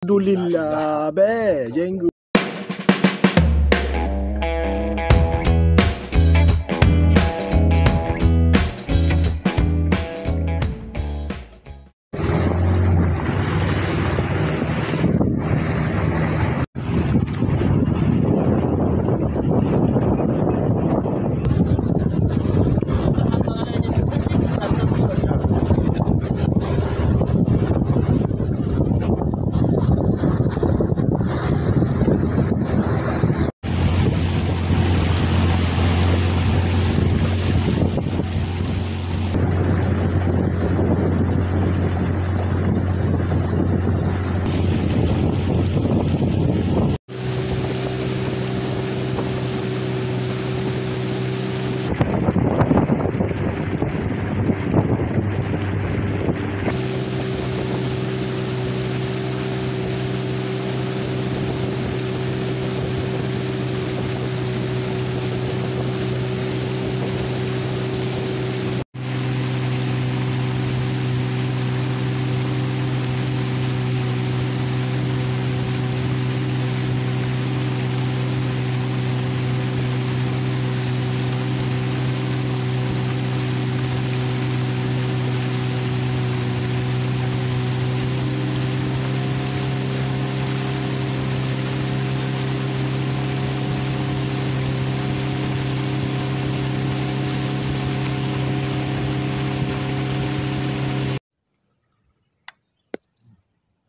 Alhamdulillah, jenggot.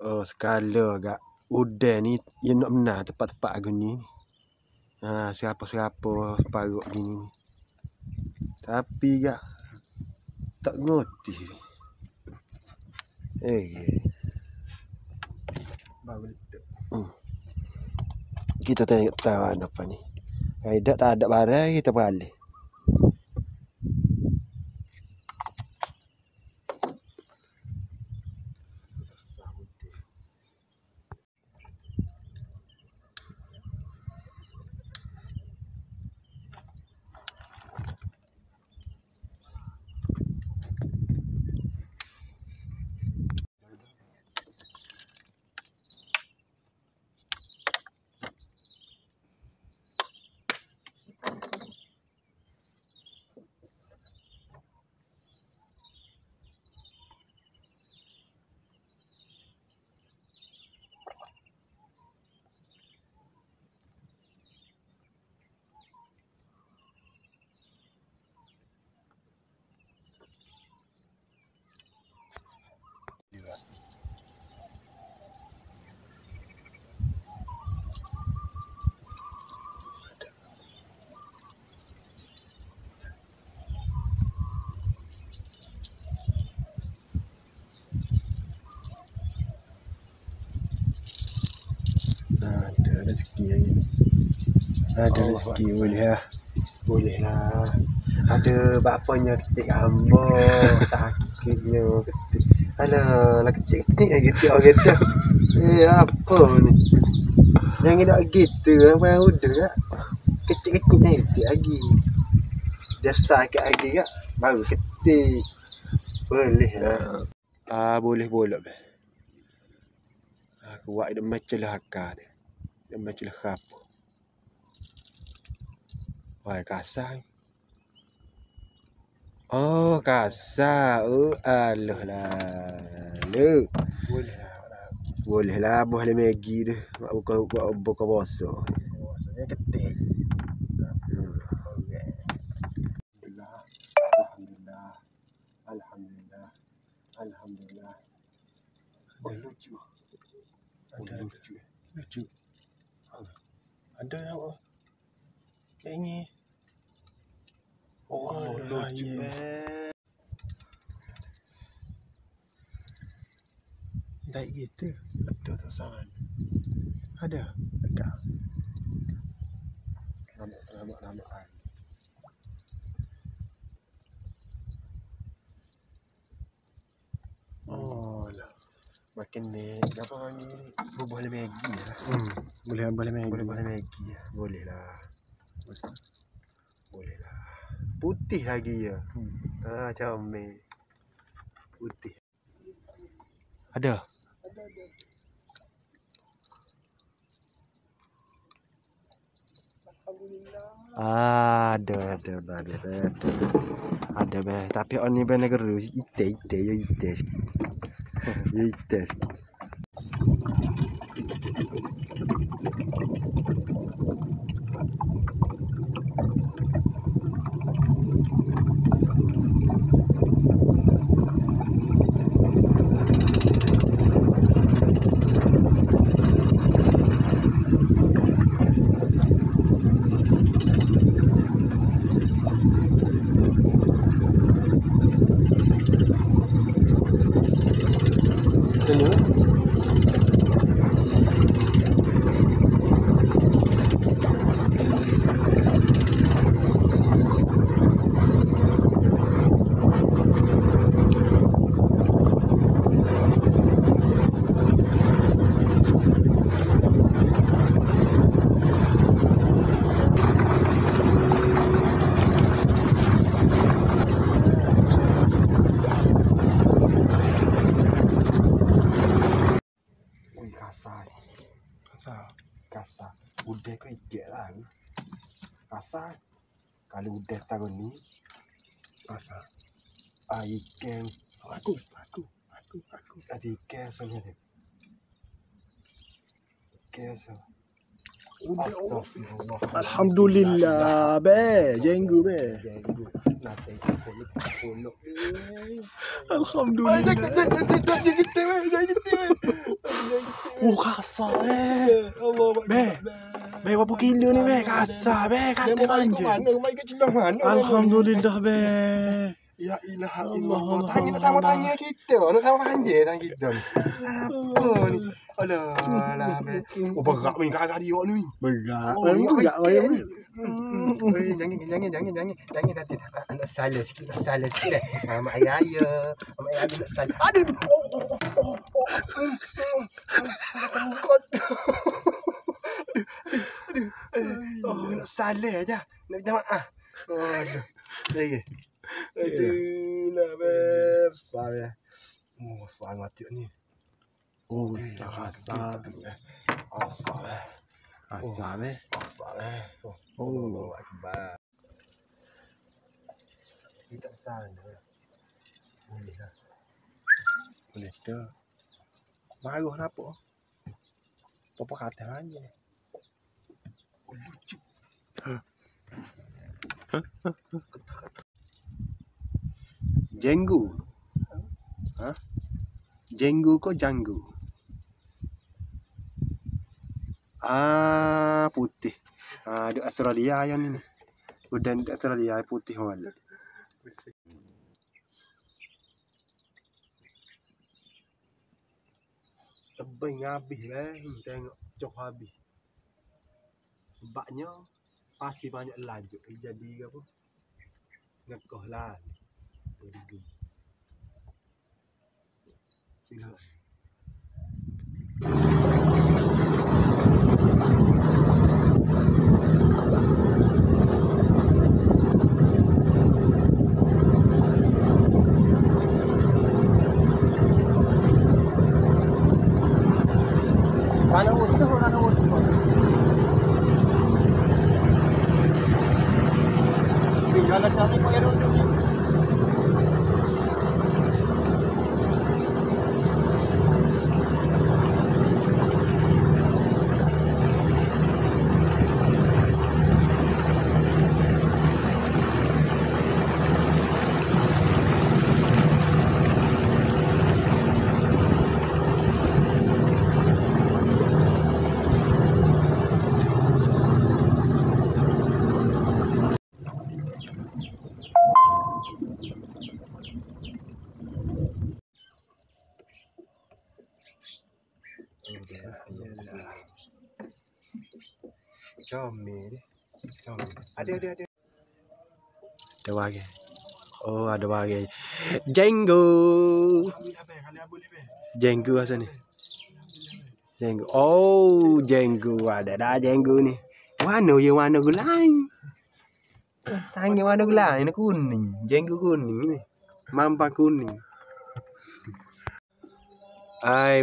Oh, sekala agak udan ni dia nak menang tempat-tempat aku ni. Serapa-serapa separuh gini ni. Tapi gak tak ngerti. Kita tengok tawan apa ni. Kalau tak ada barang kita beralih. Ada rezeki lagi. Ada rezeki boleh lah. Ada bapanya ketik hamba sakitnya ketik. Alah lah ketik lagi ketik orang dah. Apa ni? Jangan nak gitu apa udah tak. Ketik-ketik ni ketik lagi. Dia sakit lagi tak baru ketik. Boleh lah. Boleh boleh. Aku buat dia macam lah akar dia. Dia macam lah apa. Wah, kasar. Oh, kasar. Oh, alah lah. Boleh lah. Boleh Maggi tu. Buka bosok. Bosoknya ketik. Alhamdulillah. Oh, lucu. Lucu. Ada apa? Kayak ni. Oh, lucu. Baik gitu. Ada tulisan. Ada. Dekat. Lama. Oh lah. Makin ni apa ni? Boleh Maggi lah. Boleh Maggi. Boleh lah. Putih lagi ya. Comel. Putih. Ada. Ada be. Tapi on ni be negara ite yo ite. Yo ite. Kasar. Udah kau ide lah. Kasar. Kalau udah tahun ni kasar. Ikan. Aku. Tadi ikan soalnya ni. Ikan so. Astagfirullah. Alhamdulillah be, jenggu be. Nanti polok. Alhamdulillah. Jangan gitu. Kasar be. Be berapa kilo ni be? Kasar be, kata manja. Alhamdulillah be. Ya ilaha illallah. Tanya kita. Nak sama tanya kita. Apa ni? Alah be. Berat ni kakak dia ni. Berat. Berat ni. Jangan nanti nak salah sikit mak ayah nak salah. Aduh. Aduh. Nak salah aja. Nak minta maaf. Aduh. Lagi. Aduh lah beb. Besar ya. Besar mati ni. Kasar. Kasar be. Allah Akbar. Kita sana. Boleh lah. Boleh tu. Bagus apa? Apa katanya? Lucu. Jenggu. Jenggu ko janggu? Putih. Di Australia yang ni. Udah di Australia putih malah. Tebing habis tengok cok habis. Sebabnya pasti banyak lanjut jadi apa? Ngekoh lah. Berigu. Sila. Comel. Ada. Ada bagi. Oh, ada bagi. Jenggu. Jenggu asal ni. Jenggu. Oh, jenggu. Ada dah jenggu ni. Warna gulai. Tangan warna gulai ni kuning. Jenggu kuning ni. Mampa kuning.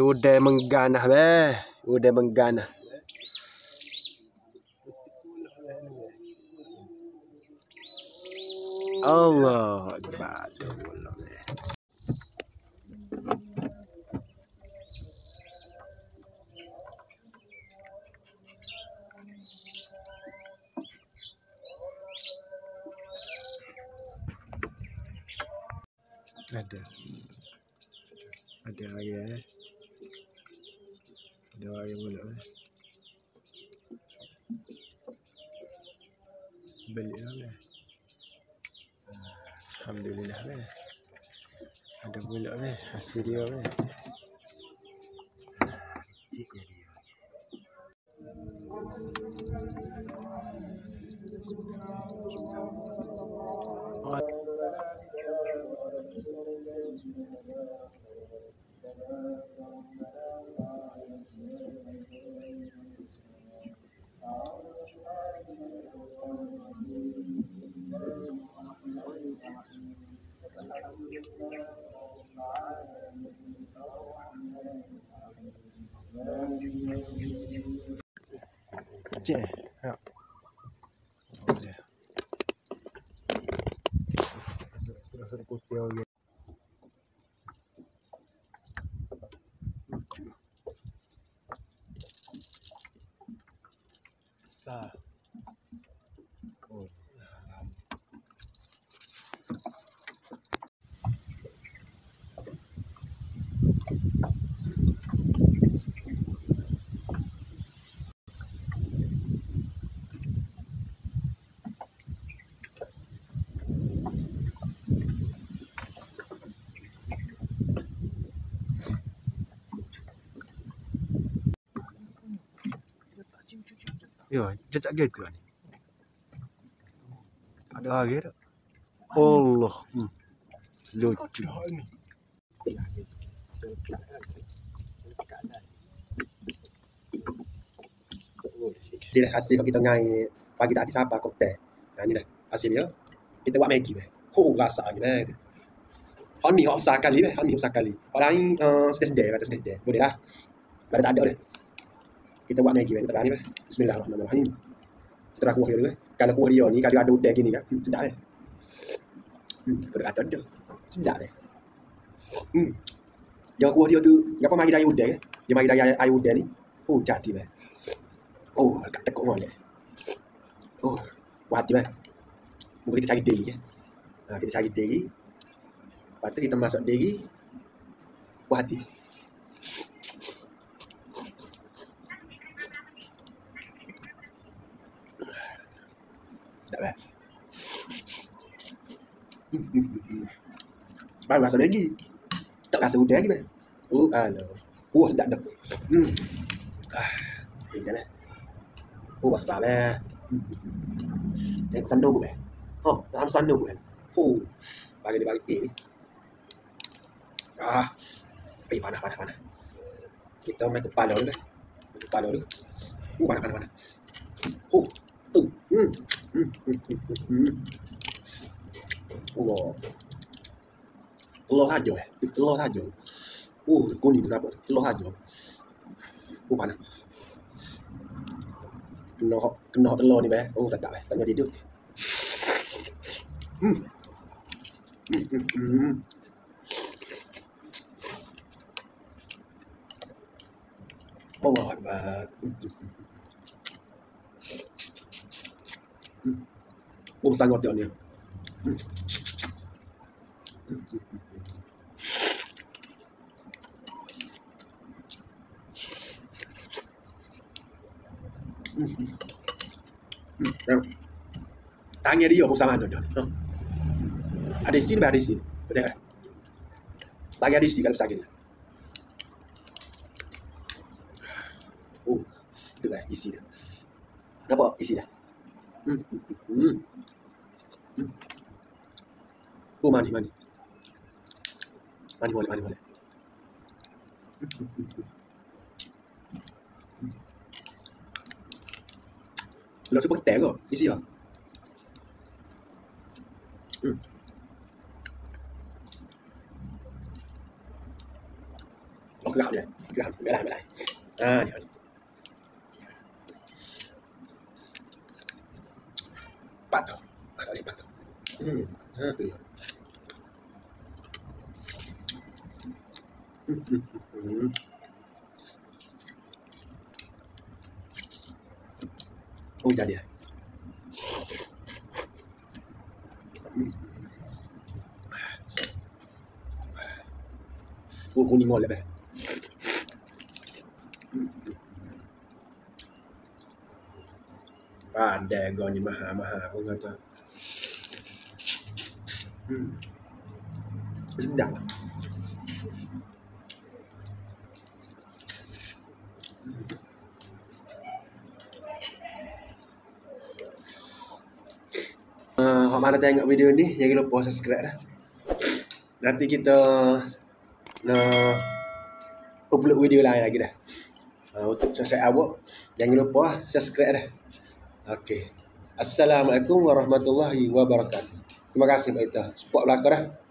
Udah mengganah be. Udah mengganah. Allah Akbar. Ada lagi ada lagi pula beli lah. Alhamdulillah lah. Ada pula lah hasil dia lah. Cikgu dia. Cik, ya. Masuk putih lagi. Sah. Ya, dia tak gitu ni. Ada hari tak? Allah. Lucu. Ini dah hasil kita ngai pagi tadi siapa koktel. Nah ini dah hasil dia. Kita buat Maggi dah. Rasa gila. Hon ni hok sekali dah. Hon ni hok sekali. Orang sedih-sedih kata sedih. Boleh lah. Pada tak ada dah. Kita buat Maggi dah. Kita berani dah. Bismillahirrahmanirrahim. Kita kuah dia dah. Kalau kuah dia ni kalau ada udang gini kan. Sedap dah. Kau kata ada. Sedap dah. Yang kuah dia tu, apa mari daya udang eh? Dia mari daya air udang ni. Jadi dah. Kat tekuk molek. Hati dah. Mungkin kita cari diri kan. Kita cari diri. Lepas tu kita masuk diri. Hati. Sedap dah. Baru rasa Maggi. Tak rasa udang lagi dah. Alah. Sedap dah. Dah lah. Besar lah. Tengok sandung pun kan. Dalam sandung pun kan. Bagi dia bagi ni. Panas. Kita main kepala dulu kan. Main kepala dulu. Panas. Telur saja Telur saja. Kuning kenapa? Telur saja. Panas. Kena telur ni sedap tengah tidur. Allah Akbar. Sangat dia ni. Tangan dia pun sama ada. Ada isi ni, ada isi. Betul tak? Bagi ada isi kalau besar gini. Itu lah isi dia. Nampak isi dah? Mani. Mani boleh. Lo super teh kok, isi ya. Gelap dia. Gelap. Ni. Patut. Ha tu dia. Oh jadi ya. Oh kuning oleh beh. Pandai kau ni maha-maha pun kata. Sedap. Hok mana tengok video ni, jangan lupa subscribe dah. Nanti kita upload video lain lagi dah. Untuk subscribe awak, jangan lupa subscribe dah. Okey. Assalamualaikum warahmatullahi wabarakatuh. Terima kasih Pak Ita. Support belakang dah.